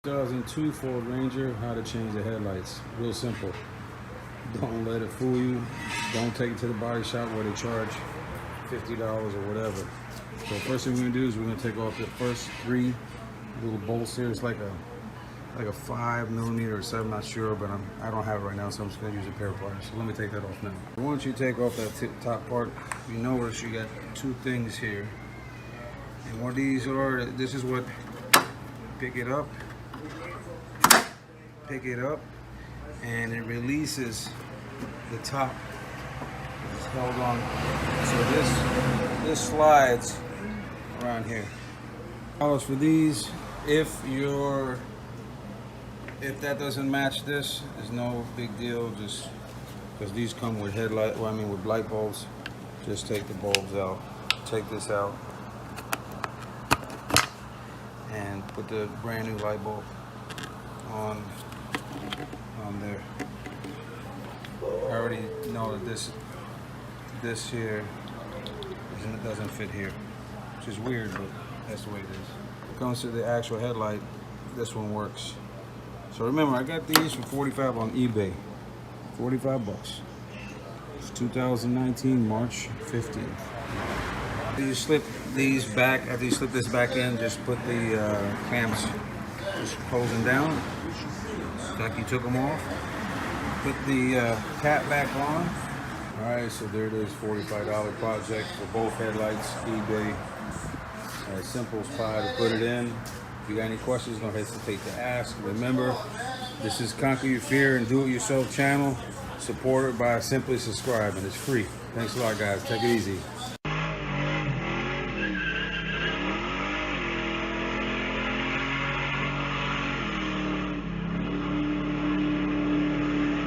2002 Ford Ranger, how to change the headlights. Real simple. Don't let it fool you. Don't take it to the body shop where they charge $50 or whatever. So first thing we're gonna do is we're gonna take off the first three little bolts here. It's like a 5mm or 7, not sure, but I don't have it right now, so I'm just gonna use a pair of pliers. So let me take that off now. Once you take off that top part, you notice you got two things here. And what these are, this is what pick it up, and it releases the top. It's held on. So this slides around here. $1 for these. If that doesn't match this, it's no big deal. Just because these come with with light bulbs. Just take the bulbs out. Take this out and put the brand new light bulb on there. I already know that this here doesn't fit here, which is weird, but that's the way it is. When it comes to the actual headlight, this one works. So remember, I got these for $45 on eBay. 45 bucks. It's 2019, March 15th. You slip these back. After you slip this back in, just put the clamps, just close them down like you took them off. Put the cap back on. All right, so there it is, $45 project for both headlights, eBay. As simple as pie to put it in. If you got any questions, don't hesitate to ask. Remember, this is Conquer Your Fear and Do It Yourself channel, supported by simply subscribing. It's free. Thanks a lot, guys. Take it easy.